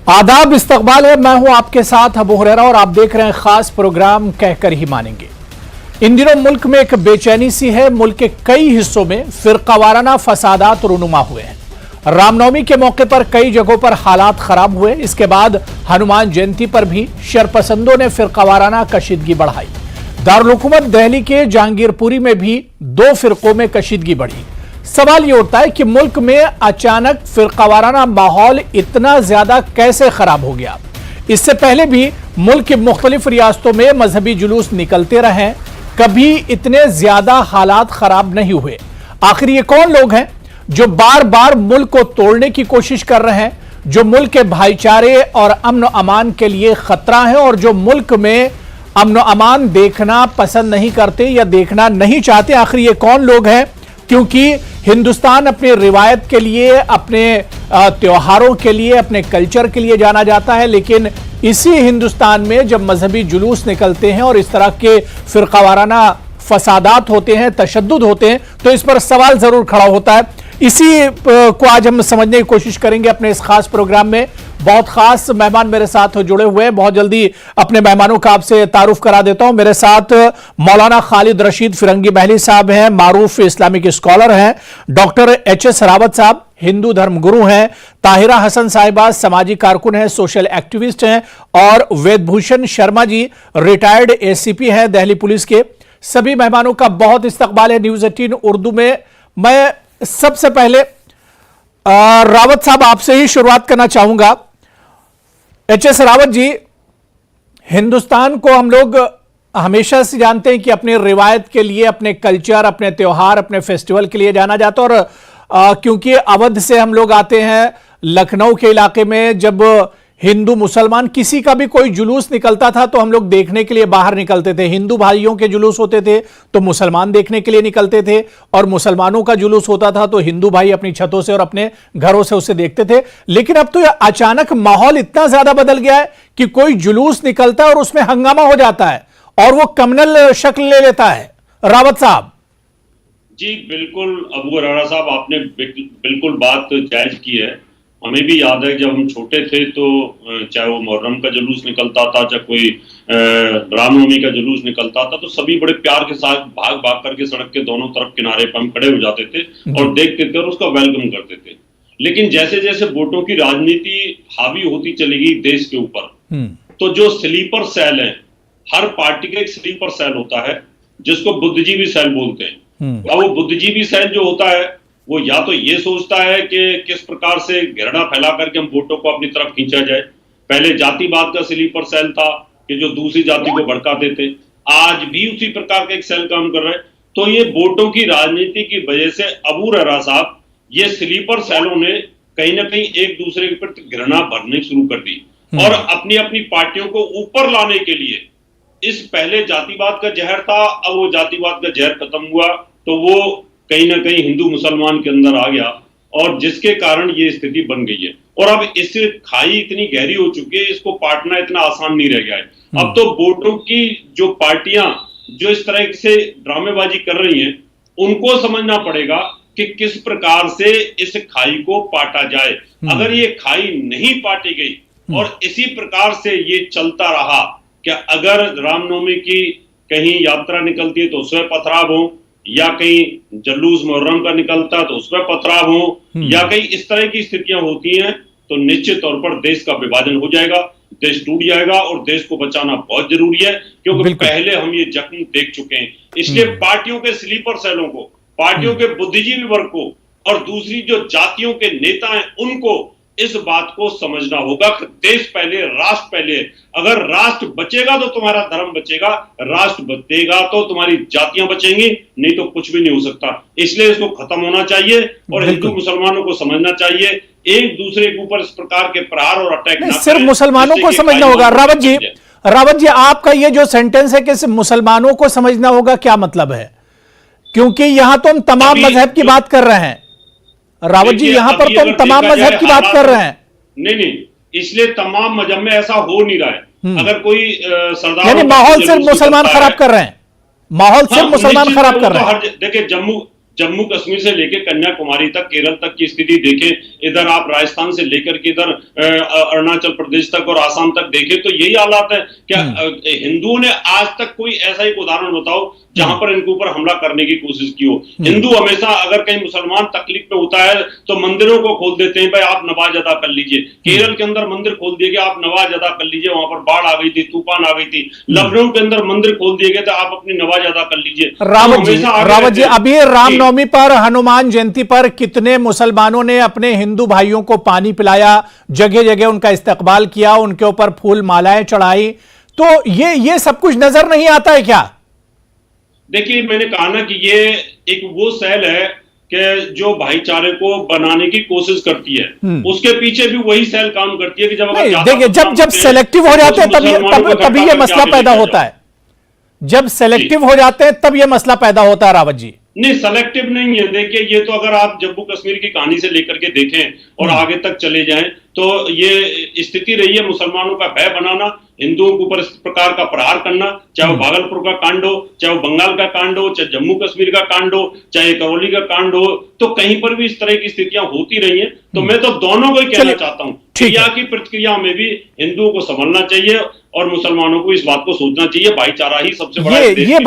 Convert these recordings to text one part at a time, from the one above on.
आदाब, इस्तकबाल है। मैं हूं आपके साथ अबू हुरैरा और आप देख रहे हैं खास प्रोग्राम कहकर ही मानेंगे। इन दिनों मुल्क में एक बेचैनी सी है। मुल्क के कई हिस्सों में फिरकावाराना फसादात रूनुमा हुए हैं। रामनवमी के मौके पर कई जगहों पर हालात खराब हुए। इसके बाद हनुमान जयंती पर भी शरपसंदों ने फिरकावाराना कशीदगी बढ़ाई। दारुल हुकूमत दिल्ली के जहांगीरपुरी में भी दो फिरकों में कशीदगी बढ़ी। सवाल यह उठता है कि मुल्क में अचानक फिरकावाराना माहौल इतना ज्यादा कैसे खराब हो गया। इससे पहले भी मुल्क की मुख्तलिफ रियासतों में मजहबी जुलूस निकलते रहे, कभी इतने ज्यादा हालात खराब नहीं हुए। आखिर ये कौन लोग हैं जो बार बार मुल्क को तोड़ने की कोशिश कर रहे हैं, जो मुल्क के भाईचारे और अमन अमान के लिए खतरा है और जो मुल्क में अमन अमान देखना पसंद नहीं करते या देखना नहीं चाहते। आखिर ये कौन लोग हैं? क्योंकि हिंदुस्तान अपने रिवायत के लिए, अपने त्योहारों के लिए, अपने कल्चर के लिए जाना जाता है, लेकिन इसी हिंदुस्तान में जब मजहबी जुलूस निकलते हैं और इस तरह के फिरकावाराना फसादात होते हैं, तशद्दुद होते हैं, तो इस पर सवाल जरूर खड़ा होता है। इसी को आज हम समझने की कोशिश करेंगे अपने इस खास प्रोग्राम में। बहुत खास मेहमान मेरे साथ जुड़े हुए हैं। बहुत जल्दी अपने मेहमानों का आपसे तारुफ करा देता हूं। मेरे साथ मौलाना खालिद रशीद फिरंगी महली साहब हैं, मारूफ इस्लामिक स्कॉलर हैं। Doctor H S. रावत साहब हिंदू धर्म गुरु हैं। ताहिरा हसन साहिबा समाजी कारकुन हैं, सोशल एक्टिविस्ट हैं। और वेदभूषण शर्मा जी रिटायर्ड एसीपी हैं दिल्ली पुलिस के। सभी मेहमानों का बहुत इस्तकबाल है न्यूज 18 उर्दू में। मैं सबसे पहले रावत साहब आपसे ही शुरुआत करना चाहूंगा। एच.एस. रावत जी, हिंदुस्तान को हम लोग हमेशा से जानते हैं कि अपने रिवायत के लिए, अपने कल्चर, अपने त्योहार, अपने फेस्टिवल के लिए जाना जाता है। और क्योंकि अवध से हम लोग आते हैं, लखनऊ के इलाके में जब हिंदू मुसलमान किसी का भी कोई जुलूस निकलता था तो हम लोग देखने के लिए बाहर निकलते थे। हिंदू भाइयों के जुलूस होते थे तो मुसलमान देखने के लिए निकलते थे, और मुसलमानों का जुलूस होता था तो हिंदू भाई अपनी छतों से और अपने घरों से उसे देखते थे। लेकिन अब तो अचानक माहौल इतना ज्यादा बदल गया है कि कोई जुलूस निकलता है और उसमें हंगामा हो जाता है और वो कम्युनल शक्ल ले लेता है। रावत साहब जी बिल्कुल अबू हुरैरा साहब, आपने बिल्कुल बात जायज की है। हमें भी याद है जब हम छोटे थे तो चाहे वो मुहर्रम का जुलूस निकलता था, चाहे कोई रामनवमी का जुलूस निकलता था, तो सभी बड़े प्यार के साथ भाग भाग करके सड़क के दोनों तरफ किनारे पर हम खड़े हो जाते थे और देखते थे और उसका वेलकम करते थे। लेकिन जैसे जैसे वोटों की राजनीति हावी होती चली गई देश के ऊपर, तो जो स्लीपर सेल है, हर पार्टी का एक स्लीपर सेल होता है जिसको बुद्धिजीवी सेल बोलते हैं। अब वो बुद्धिजीवी सेल जो होता है वो या तो ये सोचता है कि किस प्रकार से घृणा फैला करके हम वोटों को अपनी तरफ खींचा जाए। पहले जातिवाद का स्लीपर सेल था कि जो दूसरी जाति को भड़काते थे, आज भी उसी प्रकार का एक सेल काम कर रहा है। तो ये वोटों की राजनीति की वजह से अबू हुरैरा साहब, ये स्लीपर सेलों ने कहीं ना कहीं एक दूसरे के प्रति घृणा भरनी शुरू कर दी और अपनी अपनी पार्टियों को ऊपर लाने के लिए, इस पहले जातिवाद का जहर था, अब वो जातिवाद का जहर खत्म हुआ तो वो कहीं ना कहीं हिंदू मुसलमान के अंदर आ गया और जिसके कारण ये स्थिति बन गई है। और अब इससे खाई इतनी गहरी हो चुकी है, इसको पाटना इतना आसान नहीं रह गया है। अब तो वोटों की जो पार्टियां जो इस तरह से ड्रामेबाजी कर रही हैं, उनको समझना पड़ेगा कि किस प्रकार से इस खाई को पाटा जाए। अगर ये खाई नहीं पाटी गई और इसी प्रकार से ये चलता रहा, क्या अगर रामनवमी की कहीं यात्रा निकलती है तो उसमें पथराव हो, या कहीं जलूस मुहर्रम का निकलता तो उसमें पथराव हो, या कहीं इस तरह की स्थितियां होती हैं, तो निश्चित तौर पर देश का विभाजन हो जाएगा, देश टूट जाएगा और देश को बचाना बहुत जरूरी है, क्योंकि पहले हम ये जख्म देख चुके हैं। इसलिए पार्टियों के स्लीपर सेलों को, पार्टियों के बुद्धिजीवी वर्ग को और दूसरी जो जातियों के नेता हैं उनको इस बात को समझना होगा कि देश पहले, राष्ट्र पहले। अगर राष्ट्र बचेगा तो तुम्हारा धर्म बचेगा, राष्ट्र बचेगा तो तुम्हारी जातियां बचेंगी, नहीं तो कुछ भी नहीं हो सकता। इसलिए इसको खत्म होना चाहिए और हिंदू मुसलमानों को समझना चाहिए, एक दूसरे के ऊपर इस प्रकार के प्रहार और अटैक ना सिर्फ मुसलमानों को समझना होगा। रावत जी, आपका ये जो सेंटेंस है कि सिर्फ मुसलमानों को समझना होगा, क्या मतलब है? क्योंकि यहां तो हम तमाम मजहब की बात कर रहे हैं। रावत जी, यहां पर तो हम तमाम मजहब की बात कर रहे हैं। नहीं, इसलिए तमाम मजहब में ऐसा हो नहीं रहा है। अगर कोई सरदार, यानी माहौल सिर्फ मुसलमान खराब कर रहे हैं, माहौल सिर्फ मुसलमान खराब कर रहे हैं। देखिए जम्मू कश्मीर से लेकर कन्याकुमारी तक, केरल तक की स्थिति देखें, इधर आप राजस्थान से लेकर के इधर अरुणाचल प्रदेश तक और आसाम तक देखें, तो यही हालात है। क्या हिंदुओं ने आज तक कोई ऐसा एक उदाहरण बताओ जहां पर इनके ऊपर हमला करने की कोशिश की हो? हिंदू हमेशा अगर कहीं मुसलमान तकलीफ में होता है तो मंदिरों को खोल देते हैं, भाई आप नमाज अदा कर लीजिए। केरल के अंदर मंदिर खोल दिए गए, आप नमाज अदा कर लीजिए, वहां पर बाढ़ आ गई थी, तूफान आ गई थी। लखनऊ के अंदर मंदिर खोल दिए गए थे, आप अपनी नमाज अदा कर लीजिए। रावत जी, अभी रामनवमी पर, हनुमान जयंती पर कितने मुसलमानों ने अपने हिंदू भाइयों को पानी पिलाया, जगह जगह उनका इस्तकबाल किया, उनके ऊपर फूल मालाएं चढ़ाई, तो ये सब कुछ नजर नहीं आता है क्या? देखिए, मैंने कहा ना कि ये एक वो सेल है कि जो भाईचारे को बनाने की कोशिश करती है, उसके पीछे भी वही सेल काम करती है कि जब देखिए, जब सेलेक्टिव हो जाते हैं तभी ये मसला पैदा होता है। जब सेलेक्टिव हो जाते हैं तब ये मसला पैदा होता है रावत जी। नहीं, सेलेक्टिव नहीं है। देखिए, ये तो अगर आप जम्मू कश्मीर की कहानी से लेकर के देखें और आगे तक चले जाएं तो ये स्थिति रही है मुसलमानों का भय बनाना, हिंदुओं के ऊपर इस प्रकार का प्रहार करना, चाहे वो भागलपुर का कांड हो, चाहे वो बंगाल का कांड हो, चाहे जम्मू कश्मीर का कांड हो, चाहे करौली का कांड हो, तो कहीं पर भी इस तरह की स्थितियां होती रही हैं। तो मैं तो दोनों को ही कहना चाहता हूं, क्रिया की प्रतिक्रिया में भी हिंदुओं को संभलना चाहिए और मुसलमानों को इस बात को सोचना चाहिए, भाईचारा ही सबसे बड़ा ये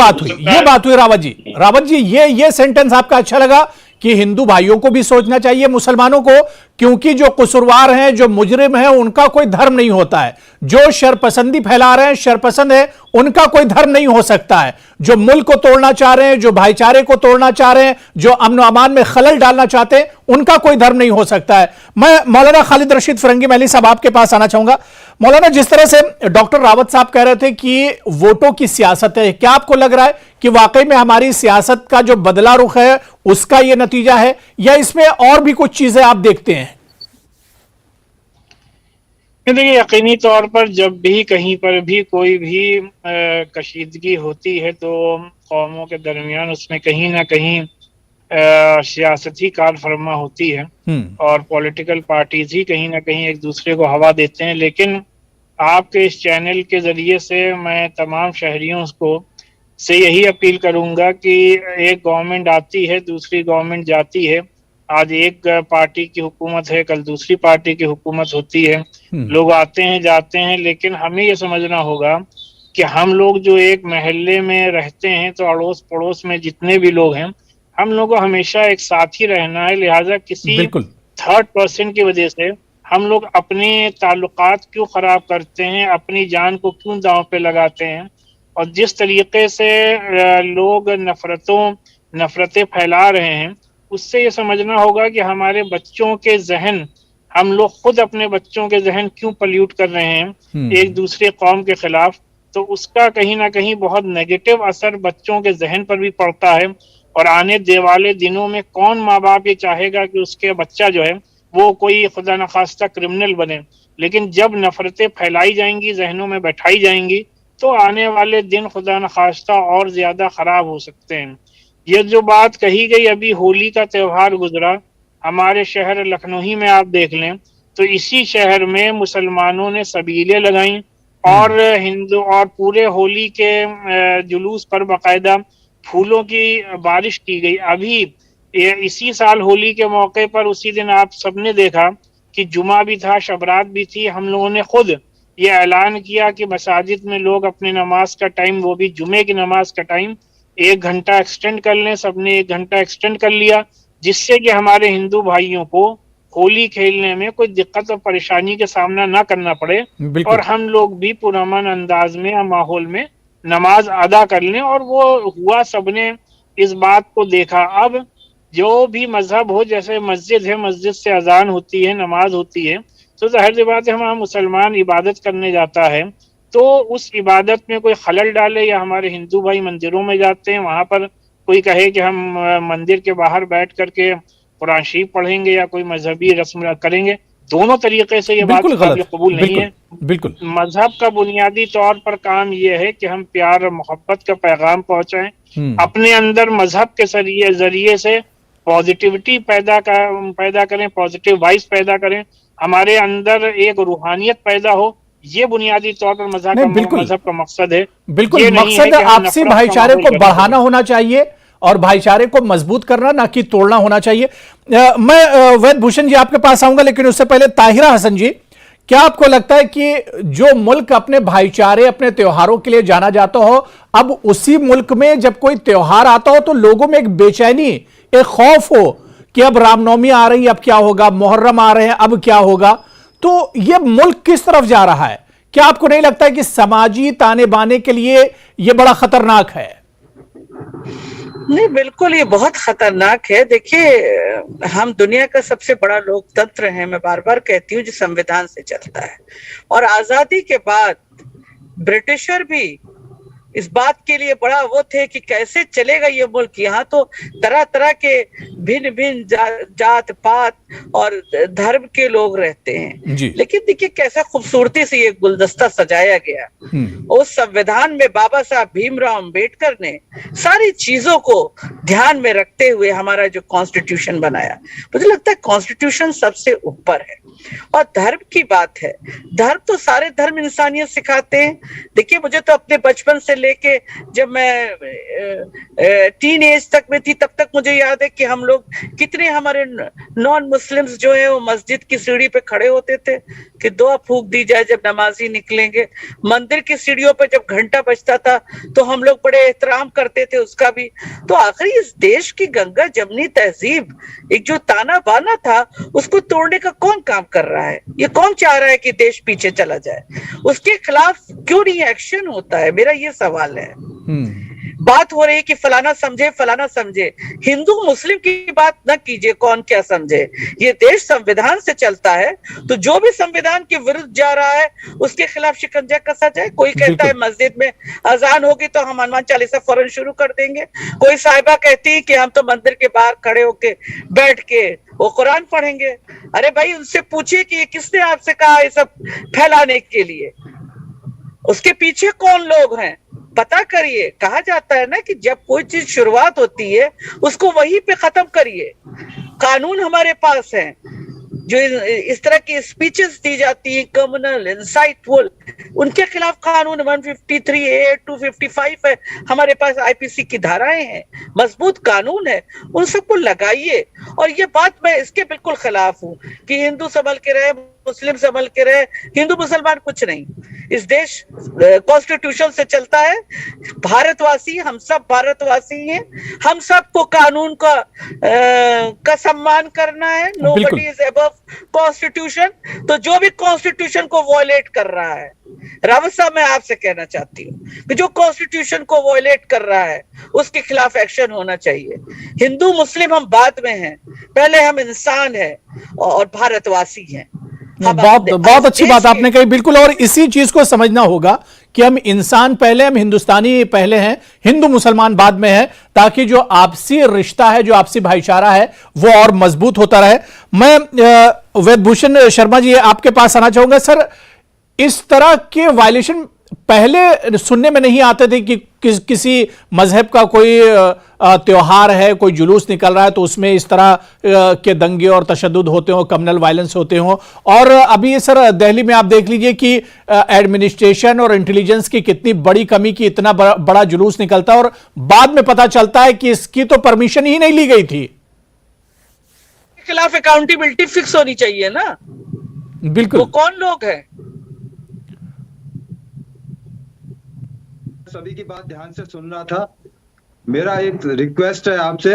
बात हुई रावत जी, ये सेंटेंस आपका अच्छा लगा कि हिंदू भाइयों को भी सोचना चाहिए, मुसलमानों को, क्योंकि जो कसूरवार हैं, जो मुजरिम हैं, उनका कोई धर्म नहीं होता है। जो शरपसंदी फैला रहे हैं, शरपसंद है, उनका कोई धर्म नहीं हो सकता है। जो मुल्क को तोड़ना चाह रहे हैं, जो भाईचारे को तोड़ना चाह रहे हैं, जो अमन अमान में खलल डालना चाहते हैं, उनका कोई धर्म नहीं हो सकता है। मैं मौलाना खालिद रशीद फरंगी महली साहब आपके पास आना चाहूंगा। मौलाना, जिस तरह से डॉक्टर रावत साहब कह रहे थे कि वोटों की सियासत है, क्या आपको लग रहा है कि वाकई में हमारी सियासत का जो बदला रुख है उसका यह नतीजा है, या इसमें और भी कुछ चीजें आप देखते हैं? देखिए, यकीनी तौर पर जब भी कहीं पर भी कोई भी कशीदगी होती है तो कौमों के दरमियान उसमें कहीं ना कहीं सियासती कार फरमा होती है और पॉलिटिकल पार्टीज ही कहीं ना कहीं एक दूसरे को हवा देते हैं। लेकिन आपके इस चैनल के जरिए से मैं तमाम शहरियों को से यही अपील करूंगा कि एक गवर्नमेंट आती है, दूसरी गवर्नमेंट जाती है। आज एक पार्टी की हुकूमत है, कल दूसरी पार्टी की हुकूमत होती है। लोग आते हैं जाते हैं, लेकिन हमें ये समझना होगा कि हम लोग जो एक महल्ले में रहते हैं तो अड़ोस पड़ोस में जितने भी लोग हैं, हम लोग को हमेशा एक साथ ही रहना है। लिहाजा किसी थर्ड पर्सन की वजह से हम लोग अपने ताल्लुकात क्यों खराब करते हैं, अपनी जान को क्यों दांव पे लगाते हैं। और जिस तरीके से लोग नफरतें फैला रहे हैं, उससे ये समझना होगा कि हमारे बच्चों के जहन, हम लोग खुद अपने बच्चों के जहन क्यों पल्यूट कर रहे हैं एक दूसरे कौम के खिलाफ। तो उसका कहीं ना कहीं बहुत नेगेटिव असर बच्चों के जहन पर भी पड़ता है। और आने वाले दिनों में कौन माँ बाप ये चाहेगा कि उसके बच्चा जो है वो कोई खुदा न खास्ता क्रिमिनल बने। लेकिन जब नफरतें फैलाई जाएंगी, जहनों में बैठाई जाएंगी, तो आने वाले दिन खुदा न खास्ता और ज्यादा खराब हो सकते हैं। ये जो बात कही गई, अभी होली का त्योहार गुजरा हमारे शहर लखनऊ में, आप देख लें तो इसी शहर में मुसलमानों ने सबीलें लगाई और हिंदू और पूरे होली के जुलूस पर बाकायदा फूलों की बारिश की गई। अभी इसी साल होली के मौके पर उसी दिन आप सबने देखा कि जुमा भी था, शबरात भी थी। हम लोगों ने खुद ये ऐलान किया कि मसाजिद में लोग अपने नमाज का टाइम, वो भी जुमे की नमाज का टाइम 1 घंटा एक्सटेंड कर लें। सबने 1 घंटा एक्सटेंड कर लिया, जिससे कि हमारे हिंदू भाइयों को होली खेलने में कोई दिक्कत और परेशानी का सामना ना करना पड़े और हम लोग भी पुरअमन अंदाज में या माहौल में नमाज अदा कर लें। और वो हुआ, सबने इस बात को देखा। अब जो भी मजहब हो, जैसे मस्जिद है, मस्जिद से अजान होती है, नमाज होती है, तो जाहिर सी बात है हमारा मुसलमान इबादत करने जाता है तो उस इबादत में कोई खलल डाले, या हमारे हिंदू भाई मंदिरों में जाते हैं, वहां पर कोई कहे कि हम मंदिर के बाहर बैठ करके कुरान शरीफ पढ़ेंगे या कोई मजहबी रस्म करेंगे, दोनों तरीके से ये बात कबूल नहीं है। बिल्कुल मजहब का बुनियादी तौर पर काम ये है कि हम प्यार और मोहब्बत का पैगाम पहुंचाएं, अपने अंदर मजहब के जरिए से पॉजिटिविटी पैदा करें, पॉजिटिव वाइब्स पैदा करें, हमारे अंदर एक रूहानियत पैदा हो। ये बुनियादी तौर पर मजहब का मकसद है। बिल्कुल, मकसद आपसी भाईचारे को बढ़ाना होना चाहिए और भाईचारे को मजबूत करना, ना कि तोड़ना होना चाहिए। मैं वैद भूषण जी आपके पास आऊंगा, लेकिन उससे पहले ताहिरा हसन जी, क्या आपको लगता है कि जो मुल्क अपने भाईचारे, अपने त्योहारों के लिए जाना जाता हो, अब उसी मुल्क में जब कोई त्योहार आता हो तो लोगों में एक बेचैनी, एक खौफ हो कि अब रामनवमी आ रही है, अब क्या होगा, मुहर्रम आ रहे हैं, अब क्या होगा, तो यह मुल्क किस तरफ जा रहा है? क्या आपको नहीं लगता है कि समाजी ताने बाने के लिए यह बड़ा खतरनाक है? नहीं, बिल्कुल ये बहुत खतरनाक है। देखिए, हम दुनिया का सबसे बड़ा लोकतंत्र है, मैं बार बार कहती हूँ, जो संविधान से चलता है। और आजादी के बाद ब्रिटिशर भी इस बात के लिए बड़ा वो थे कि कैसे चलेगा ये मुल्क। यहाँ तो तरह तरह के भिन्न भिन्न जात पात और धर्म के लोग रहते हैं, लेकिन देखिए कैसा खूबसूरती से ये गुलदस्ता सजाया गया। उस संविधान में बाबा साहब भीमराव अंबेडकर ने सारी चीजों को ध्यान में रखते हुए हमारा जो कॉन्स्टिट्यूशन बनाया। मुझे लगता है कॉन्स्टिट्यूशन सबसे ऊपर है। और धर्म की बात है, धर्म तो सारे धर्म इंसानियत सिखाते हैं। देखिए, मुझे तो अपने बचपन से लेके जब मैं टीन एज तक में थी, तब तक मुझे याद है कि हम लोग कितने, हमारे नॉन मुस्लिम्स जो है वो मस्जिद की सीढ़ी पे खड़े होते थे कि दुआ फूंक दी जाए जब नमाजी निकलेंगे। मंदिर की सीढ़ियों पे जब घंटा बजता था तो हम लोग बड़े एहतराम करते थे उसका भी। तो आखिरी इस देश की गंगा जमनी तहजीब, एक जो ताना बाना था, उसको तोड़ने का कौन काम कर रहा है? ये कौन चाह रहा है कि देश पीछे चला जाए? उसके खिलाफ क्यों नहीं एक्शन होता है? मेरा ये सवाल है। बात हो रही है कि फलाना समझे फलाना समझे, हिंदू मुस्लिम की बात न कीजिए, कौन क्या समझे। ये देश संविधान से चलता है, तो जो भी संविधान के विरुद्ध जा रहा है उसके खिलाफ शिकंजा कसा जाए। कोई कहता है मस्जिद में अजान होगी तो हम हनुमान चालीसा फौरन शुरू कर देंगे। कोई साहिबा कहती है कि हम तो मंदिर के बाहर खड़े होके बैठ के वो कुरान पढ़ेंगे। अरे भाई, उनसे पूछिए कि किसने आपसे कहा ये सब फैलाने के लिए? उसके पीछे कौन लोग हैं पता करिए। कहा जाता है ना कि जब कोई चीज शुरुआत होती है उसको वहीं पे खत्म करिए। कानून हमारे पास है, जो इस तरह की स्पीचेस दी जाती है कम्युनल, इंसाइटफुल, उनके खिलाफ कानून 153A 255 है हमारे पास, आईपीसी की धाराएं हैं, मजबूत कानून है, उन सबको लगाइए। और ये बात मैं इसके बिल्कुल खिलाफ हूं कि हिंदू संभल के रहे, मुस्लिम संभल के रहे। हिंदू मुसलमान कुछ नहीं, इस देश कॉन्स्टिट्यूशन से चलता है। भारतवासी, हम सब भारतवासी हैं, हम सबको कानून का सम्मान करना है। Nobody is above constitution. तो जो भी कॉन्स्टिट्यूशन को वॉयलेट कर रहा है, रावत साहब, मैं आपसे कहना चाहती हूँ कि जो कॉन्स्टिट्यूशन को वॉयलेट कर रहा है उसके खिलाफ एक्शन होना चाहिए। हिंदू मुस्लिम हम बाद में हैं, पहले हम इंसान हैं और भारतवासी हैं। बहुत अच्छी बात आपने कही, बिल्कुल। और इसी चीज को समझना होगा कि हम इंसान पहले, हम हिंदुस्तानी पहले हैं, हिंदू मुसलमान बाद में है, ताकि जो आपसी रिश्ता है, जो आपसी भाईचारा है, वो और मजबूत होता रहे। मैं वेद भूषण शर्मा जी आपके पास आना चाहूंगा। सर, इस तरह के वायलेशन पहले सुनने में नहीं आते थे कि किसी मजहब का कोई त्योहार है, कोई जुलूस निकल रहा है तो उसमें इस तरह के दंगे और तशद्दुद होते हो, कम्युनल वायलेंस होते हो। और अभी सर दिल्ली में आप देख लीजिए कि एडमिनिस्ट्रेशन और इंटेलिजेंस की कितनी बड़ी कमी की इतना बड़ा जुलूस निकलता है और बाद में पता चलता है कि इसकी तो परमिशन ही नहीं ली गई थी। के खिलाफ अकाउंटेबिलिटी फिक्स होनी चाहिए ना। बिल्कुल। वो कौन लोग हैं? सभी की बात ध्यान से सुन रहा था। मेरा एक रिक्वेस्ट है आपसे,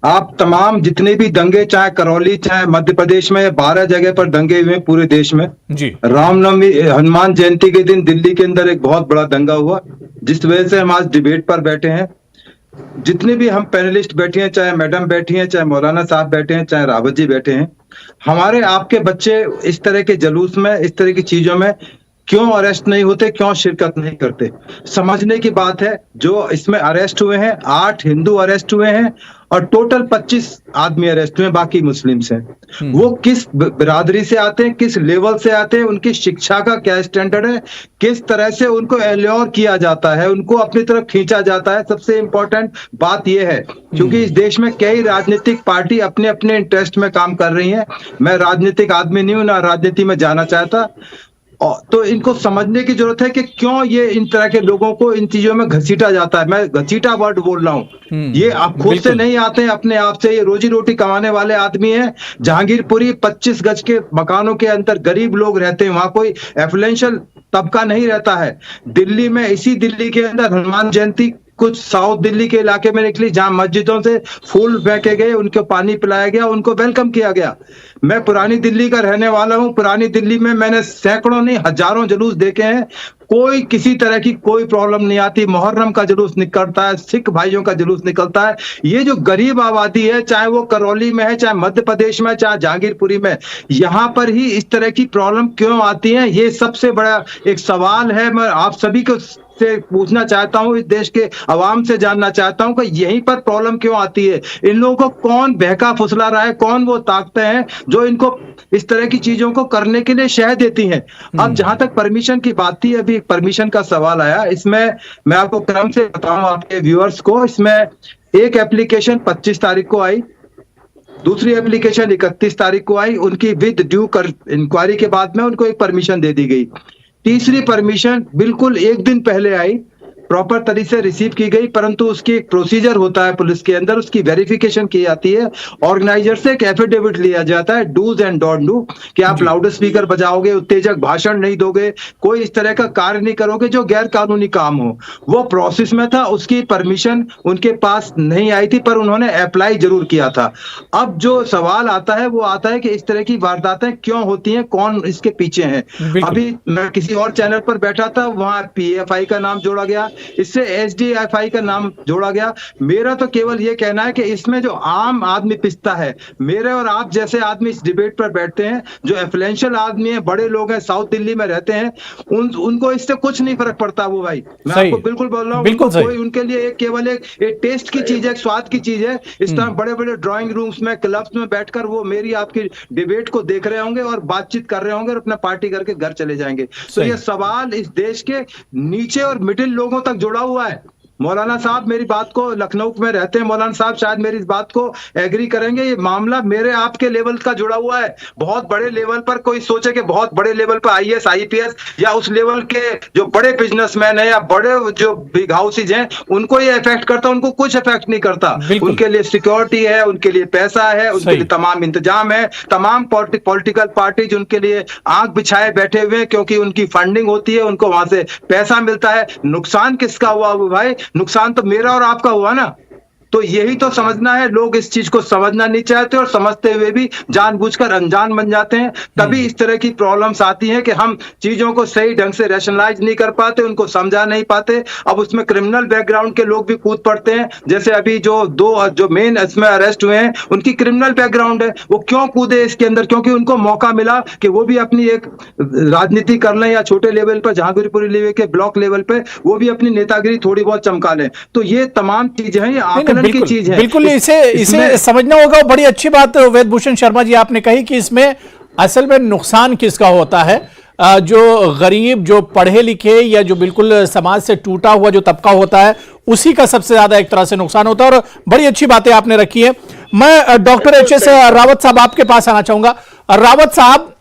आप तमाम जितने भी दंगे, चाहे करौली, चाहे मध्य प्रदेश में 12 जगह पर दंगे हुए पूरे देश में जी। रामनवमी, हनुमान जयंती के दिन दिल्ली के अंदर एक बहुत बड़ा दंगा हुआ, जिस वजह से हम आज डिबेट पर बैठे हैं। जितने भी हम पैनलिस्ट बैठे हैं, चाहे मैडम बैठी हैं, चाहे मौलाना साहब बैठे हैं, चाहे रावत जी बैठे हैं, हमारे आपके बच्चे इस तरह के जुलूस में, इस तरह की चीजों में क्यों अरेस्ट नहीं होते, क्यों शिरकत नहीं करते? समझने की बात है। जो इसमें अरेस्ट हुए हैं, 8 हिंदू अरेस्ट हुए हैं और टोटल 25 आदमी अरेस्ट हुए, बाकी मुस्लिम्स हैं। वो किस बिरादरी से आते हैं, किस लेवल से आते हैं, उनकी शिक्षा का क्या स्टैंडर्ड है, किस तरह से उनको एल्योर किया जाता है, उनको अपनी तरफ खींचा जाता है। सबसे इंपॉर्टेंट बात यह है, क्योंकि इस देश में कई राजनीतिक पार्टी अपने अपने इंटरेस्ट में काम कर रही हैं। मैं राजनीतिक आदमी नहीं हूं, ना राजनीति में जाना चाहता। तो इनको समझने की जरूरत है कि क्यों ये इन तरह के लोगों को इन चीजों में घसीटा जाता है। मैं घसीटा वर्ड बोल रहा हूँ, ये आप खुद से नहीं आते हैं अपने आप से, ये रोजी रोटी कमाने वाले आदमी हैं। जहांगीरपुरी 25 गज के मकानों के अंदर गरीब लोग रहते हैं, वहां कोई एफ्लुएंशियल तबका नहीं रहता है। दिल्ली में, इसी दिल्ली के अंदर हनुमान जयंती कुछ साउथ दिल्ली के इलाके में निकली, जहां मस्जिदों से फूल फेंके गए, उनको पानी पिलाया गया, उनको वेलकम किया गया। मैं पुरानी दिल्ली का रहने वाला हूं, पुरानी दिल्ली में मैंने सैकड़ों नहीं हजारों जुलूस देखे हैं, कोई किसी तरह की कोई प्रॉब्लम नहीं आती। मुहर्रम का जुलूस निकलता है, सिख भाइयों का जुलूस निकलता है। ये जो गरीब आबादी है, चाहे वो करौली में है, चाहे मध्य प्रदेश में, चाहे जहांगीरपुरी में, यहाँ पर ही इस तरह की प्रॉब्लम क्यों आती है, ये सबसे बड़ा एक सवाल है। मैं आप सभी को से पूछना चाहता हूं, इस देश के अवाम से जानना चाहता हूं कि यहीं पर प्रॉब्लम क्यों आती है। इन लोगों को कौन बहका फुसला रहा है, कौन वो ताकतें हैं जो इनको इस तरह की चीजों को करने के लिए शह देती हैं। अब जहां तक परमिशन की बात थी, अभी परमिशन का सवाल आया, इसमें मैं आपको क्रम से बताऊं आपके व्यूअर्स को। इसमें एक एप्लीकेशन 25 तारीख को आई, दूसरी एप्लीकेशन 31 तारीख को आई, उनकी विद ड्यू इंक्वायरी के बाद में उनको एक परमिशन दे दी गई। तीसरी परमिशन बिल्कुल एक दिन पहले आई, प्रॉपर तरीके से रिसीव की गई, परंतु उसकी एक प्रोसीजर होता है पुलिस के अंदर, उसकी वेरिफिकेशन की जाती है। ऑर्गेनाइजर से एक एफिडेविट लिया जाता है, डूज एंड डोंट डू, कि आप लाउड स्पीकर बजाओगे, उत्तेजक भाषण नहीं दोगे, कोई इस तरह का कार्य नहीं करोगे जो गैर कानूनी काम हो। वो प्रोसेस में था, उसकी परमिशन उनके पास नहीं आई थी, पर उन्होंने अप्लाई जरूर किया था। अब जो सवाल आता है वो आता है कि इस तरह की वारदातें क्यों होती हैं, कौन इसके पीछे है। अभी मैं किसी और चैनल पर बैठा था, वहां PFI का नाम जोड़ा गया, इससे SDFI का नाम जोड़ा गया। मेरा तो केवल ये कहना है कि इसमें जो आम आदमी पिसता है, मेरे और आप जैसे आदमी इस डिबेट पर बैठते हैं, जो एफ्लुएंशियल आदमी है, बड़े लोग हैं, साउथ दिल्ली में रहते हैं, उनको इससे कुछ नहीं फर्क पड़ता। वो भाई मैं आपको बिल्कुल बोल रहा हूँ, कोई उनके लिए केवल एक टेस्ट की चीज है, एक स्वाद की चीज है। इस तरह बड़े बड़े ड्राइंग रूम्स में, क्लब्स में बैठकर वो मेरी आपकी डिबेट को देख रहे होंगे और बातचीत कर रहे होंगे और अपना पार्टी करके घर चले जाएंगे। तो ये सवाल इस देश के नीचे और मिडिल लोगों तक जुड़ा हुआ है। मौलाना साहब मेरी बात को, लखनऊ में रहते हैं मौलाना साहब, शायद मेरी इस बात को एग्री करेंगे। ये मामला मेरे आपके लेवल का जुड़ा हुआ है। बहुत बड़े लेवल पर कोई सोचे कि बहुत बड़े लेवल पर IAS IPS या उस लेवल के जो बड़े बिजनेसमैन है या बड़े जो बिग हाउसेज हैं, उनको ये इफेक्ट करता, उनको कुछ इफेक्ट नहीं करता। उनके लिए सिक्योरिटी है, उनके लिए पैसा है, उनके लिए तमाम इंतजाम है, तमाम पॉलिटिकल पार्टीज उनके लिए आंख बिछाए बैठे हुए हैं, क्योंकि उनकी फंडिंग होती है, उनको वहां से पैसा मिलता है। नुकसान किसका हुआ भाई? नुकसान तो मेरा और आपका हुआ ना। तो यही तो समझना है। लोग इस चीज को समझना नहीं चाहते और समझते हुए भी जानबूझकर अनजान बन जाते हैं। तभी इस तरह की प्रॉब्लम्स आती हैं कि हम चीजों को सही ढंग से रैशनलाइज नहीं कर पाते, उनको समझा नहीं पाते। अब उसमें क्रिमिनल बैकग्राउंड के लोग भी कूद पड़ते हैं। जैसे अभी जो मेन इसमें अरेस्ट हुए हैं, उनकी क्रिमिनल बैकग्राउंड है। वो क्यों कूदे इसके अंदर? क्योंकि उनको मौका मिला कि वो भी अपनी एक राजनीति कर लें, या छोटे लेवल पर, जहांगीरपुरी लेवल के ब्लॉक लेवल पे वो भी अपनी नेतागिरी थोड़ी बहुत चमका लें। तो ये तमाम चीजें हैं, की चीज है। बिल्कुल इसे समझना होगा। बड़ी अच्छी बात वेद भूषण शर्मा जी आपने कही कि इसमें असल में नुकसान किसका होता है। जो गरीब, जो पढ़े लिखे, या जो बिल्कुल समाज से टूटा हुआ जो तबका होता है, उसी का सबसे ज्यादा एक तरह से नुकसान होता है। और बड़ी अच्छी बातें आपने रखी है। मैं डॉक्टर HS रावत साहब आपके पास आना चाहूंगा। रावत साहब,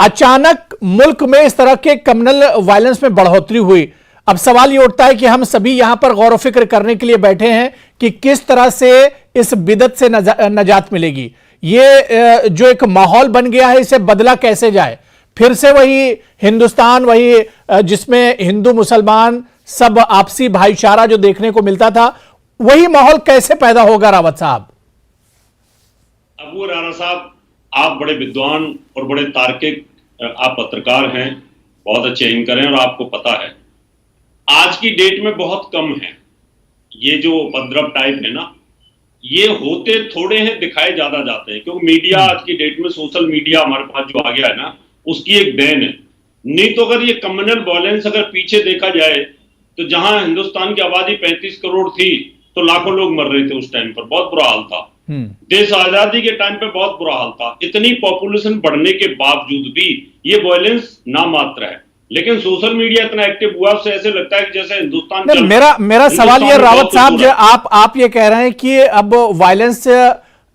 अचानक मुल्क में इस तरह के कम्युनल वायलेंस में बढ़ोतरी हुई। अब सवाल ये उठता है कि हम सभी यहां पर गौर व फिक्र करने के लिए बैठे हैं कि किस तरह से इस बिदत से नजात मिलेगी। ये जो एक माहौल बन गया है, इसे बदला कैसे जाए? फिर से वही हिंदुस्तान, वही जिसमें हिंदू मुसलमान सब आपसी भाईचारा जो देखने को मिलता था, वही माहौल कैसे पैदा होगा? रावत साहब। अबू राणा साहब, आप बड़े विद्वान और बड़े तार्किक आप पत्रकार हैं, बहुत अच्छे एंकर हैं, और आपको पता है आज की डेट में बहुत कम है ये जो उपद्रव टाइप है ना, ये होते थोड़े हैं, दिखाए ज्यादा जाते हैं। क्योंकि मीडिया आज की डेट में, सोशल मीडिया हमारे पास जो आ गया है ना, उसकी एक देन है। नहीं तो अगर ये कम्युनल वायलेंस अगर पीछे देखा जाए, तो जहां हिंदुस्तान की आबादी 35 करोड़ थी, तो लाखों लोग मर रहे थे उस टाइम पर, बहुत बुरा हाल था। देश आजादी के टाइम पे बहुत बुरा हाल था। इतनी पॉपुलेशन बढ़ने के बावजूद भी ये वायलेंस नामात्र है। लेकिन सोशल मीडिया इतना एक्टिव हुआ, उससे ऐसे लगता है कि जैसे हिंदुस्तान मेरा सवाल ये रावत साहब, जो आप ये कह रहे हैं कि अब वायलेंस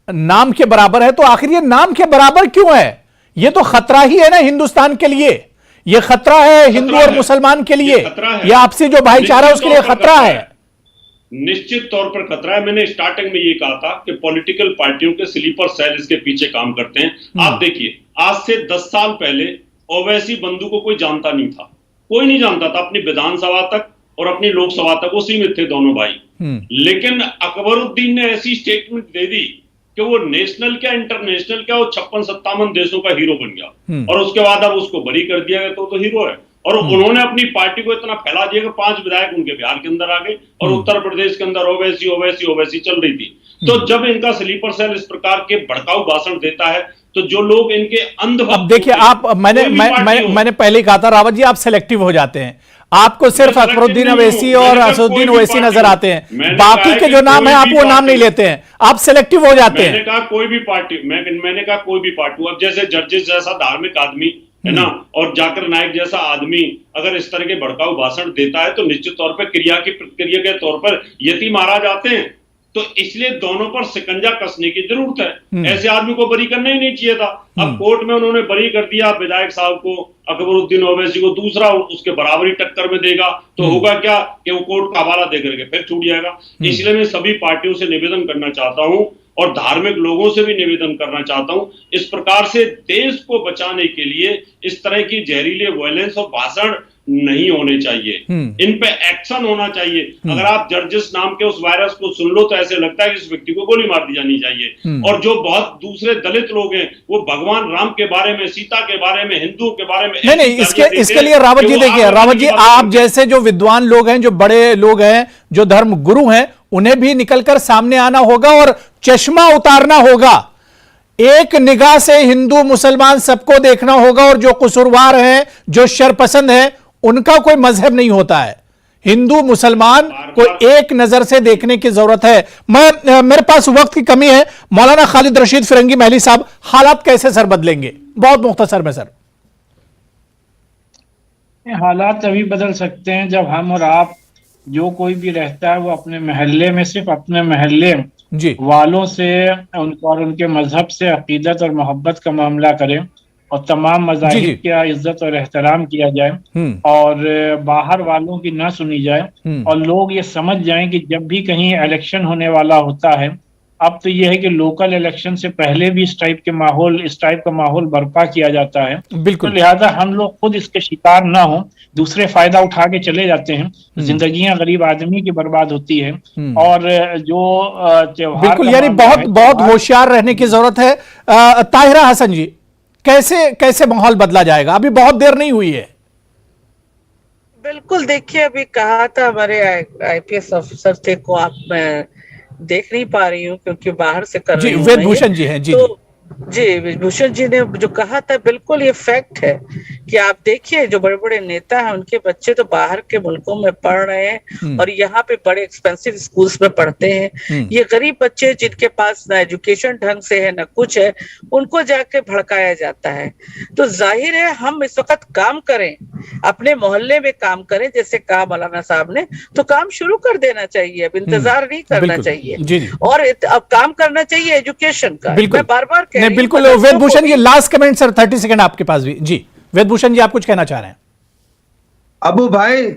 नाम के बराबर है, तो आखिर ये नाम के बराबर क्यों है? ये तो खतरा ही है ना हिंदुस्तान के लिए। ये खतरा है हिंदू और मुसलमान के लिए, ये आपसी जो भाईचारा है उसके लिए खतरा है। निश्चित तौर पर खतरा है। मैंने स्टार्टिंग में ये कहा था कि पॉलिटिकल पार्टियों के स्लीपर सेल इसके पीछे काम करते हैं। आप देखिए, आज से 10 साल पहले ओवैसी बंधु को कोई जानता नहीं था, कोई नहीं जानता था। अपनी विधानसभा तक और अपनी लोकसभा तक वो सीमित थे दोनों भाई। लेकिन अकबरुद्दीन ने ऐसी स्टेटमेंट दे दी कि वो नेशनल क्या इंटरनेशनल क्या, वो 56-57 देशों का हीरो बन गया। और उसके बाद अब उसको बरी कर दिया गया तो हीरो है। और उन्होंने अपनी पार्टी को इतना फैला दिया कि 5 विधायक उनके बिहार के अंदर आ गए और उत्तर प्रदेश के अंदर ओवैसी ओवैसी ओवैसी चल रही थी। तो जब इनका स्लीपर सेल इस प्रकार के भड़काऊ भाषण देता है तो जो लोग इनके अंधभक्त, अब देखिए आप, मैंने पहले कहा था रावत जी, आप सेलेक्टिव हो जाते हैं। आपको सिर्फ अकबरुद्दीन अवैसी और असदुद्दीन ओवैसी नजर आते हैं, बाकी के जो नाम है आप वो नाम नहीं लेते हैं, आप सेलेक्टिव हो जाते हैं। मैंने कहा कोई भी पार्टी, मैंने कहा कोई भी पार्टी, अब जैसे जर्जिस जैसा धार्मिक आदमी है ना, और जाकिर नाइक जैसा आदमी अगर इस तरह के भड़काऊ भाषण देता है तो निश्चित तौर पर क्रिया की प्रतिक्रिया के तौर पर यति मारा जाते हैं। तो इसलिए दोनों पर शिकंजा कसने की जरूरत है। ऐसे आदमी को बरी करना ही नहीं चाहिए था। अब कोर्ट में उन्होंने बरी कर दिया विधायक साहब को, अकबरुद्दीन ओवैसी को, दूसरा उसके बराबरी टक्कर में देगा तो होगा क्या कि वो कोर्ट का हवाला दे करके फिर छूट जाएगा। इसलिए मैं सभी पार्टियों से निवेदन करना चाहता हूं और धार्मिक लोगों से भी निवेदन करना चाहता हूं, इस प्रकार से देश को बचाने के लिए इस तरह की जहरीले वायलेंस और भाषण नहीं होने चाहिए, इन पे एक्शन होना चाहिए। अगर आप जर्जिस नाम के उस वायरस को सुन लो तो ऐसे लगता है कि इस व्यक्ति को गोली मार दी जानी चाहिए। और जो बहुत दूसरे दलित लोग हैं वो भगवान राम के बारे में, सीता के बारे में, हिंदुओं के बारे में नहीं, इसके लिए रावत जी देखिए, रावत जी आप जैसे जो विद्वान लोग हैं, जो बड़े लोग हैं, जो धर्म गुरु हैं, उन्हें भी निकलकर सामने आना होगा और चश्मा उतारना होगा। एक निगाह से हिंदू मुसलमान सबको देखना होगा और जो कसूरवार हैं, जो शरपसंद हैं, उनका कोई मजहब नहीं होता है। हिंदू मुसलमान को एक नजर से देखने की जरूरत है। मेरे पास वक्त की कमी है, मौलाना खालिद रशीद फिरंगी महली साहब, हालात कैसे सर बदलेंगे? बहुत मुख्तसर में सर। हालात तभी बदल सकते हैं जब हम और आप, जो कोई भी रहता है, वो अपने मोहल्ले में सिर्फ अपने मोहल्ले वालों से और उनके मजहब से अकीदत और मोहब्बत का मामला करें और तमाम मज़ाहिब की इज्जत और एहतराम किया जाए और बाहर वालों की ना सुनी जाए। और लोग ये समझ जाएं कि जब भी कहीं इलेक्शन होने वाला होता है, अब तो ये है कि लोकल इलेक्शन से पहले भी इस टाइप का माहौल बर्पा किया जाता है। बिल्कुल। तो लिहाजा हम लोग खुद इसके शिकार ना हो, दूसरे फायदा उठा के चले जाते हैं, जिंदगियां गरीब आदमी की बर्बाद होती है। और जो त्योहार, बिल्कुल, यानी बहुत होशियार रहने की जरूरत है। ताहिरा हसन जी, कैसे माहौल बदला जाएगा? अभी बहुत देर नहीं हुई है। बिल्कुल, देखिए अभी कहा था हमारे आईपीएस ऑफिसर थे को, आप मैं देख नहीं पा रही हूँ क्योंकि बाहर से कर रही हूँ। वेदभूषण जी हैं। जी वेदभूषण जी ने जो कहा था बिल्कुल ये फैक्ट है कि आप देखिए जो बड़े बड़े नेता हैं उनके बच्चे तो बाहर के मुल्कों में पढ़ रहे हैं और यहाँ पे बड़े एक्सपेंसिव स्कूल्स में पढ़ते हैं। ये गरीब बच्चे जिनके पास ना एजुकेशन ढंग से है ना कुछ है, उनको जाके भड़काया जाता है। तो जाहिर है हम इस वक्त काम करें, अपने मोहल्ले में काम करें, जैसे कहा मौलाना साहब ने, तो काम शुरू कर देना चाहिए, अब इंतजार नहीं करना चाहिए। और अब काम करना चाहिए एजुकेशन का। मैं बार बार बिल्कुल। वेदभूषण जी, लास्ट कमेंट सर, 30 सेकंड आपके पास भी। जी वेदभूषण जी, आप कुछ कहना चाह रहे हैं? अबू भाई,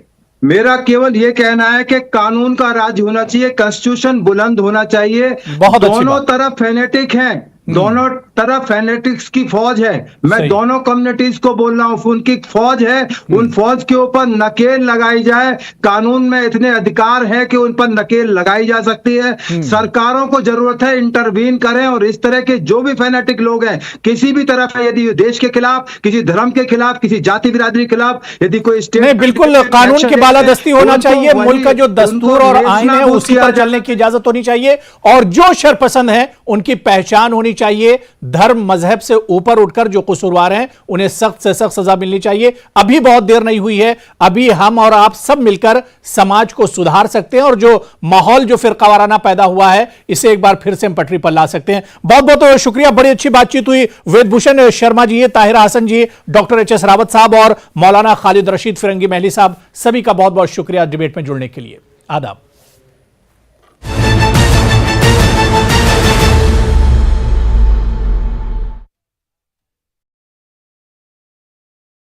मेरा केवल ये कहना है कि कानून का राज होना चाहिए, कॉन्स्टिट्यूशन बुलंद होना चाहिए। दोनों तरफ फेनेटिक हैं, दोनों तरफ फेनेटिक्स की फौज है। मैं दोनों कम्युनिटीज को बोल रहा हूँ, उनकी फौज है, उन फौज के ऊपर नकेल लगाई जाए। कानून में इतने अधिकार है कि उन पर नकेल लगाई जा सकती है। सरकारों को जरूरत है इंटरवीन करें और इस तरह के जो भी फेनेटिक लोग हैं, किसी भी तरफ है, यदि देश के खिलाफ, किसी धर्म के खिलाफ, किसी जाति बिरादरी के खिलाफ, यदि कोई स्टेट, बिल्कुल कानून की बालादस्ती होना चाहिए। मुल्क का जो दस्तूर और आईन है उसी पर चलने की इजाजत होनी चाहिए और जो शरपसंद है उनकी पहचान होनी चाहिए। धर्म मजहब से ऊपर उठकर जो कसूरवार हैं उन्हें सख्त से सख्त सजा मिलनी चाहिए। अभी बहुत देर नहीं हुई है, अभी हम और आप सब मिलकर समाज को सुधार सकते हैं और जो माहौल जो फिरकावाराना पैदा हुआ है इसे एक बार फिर से हम पटरी पर ला सकते हैं। बहुत बहुत शुक्रिया, बड़ी अच्छी बातचीत हुई। वेदभूषण शर्मा जी, ताहिरा हसन जी, डॉक्टर एच एस रावत साहब और मौलाना खालिद रशीद फिरंगी महली साहब, सभी का बहुत बहुत शुक्रिया डिबेट में जुड़ने के लिए। आदाब।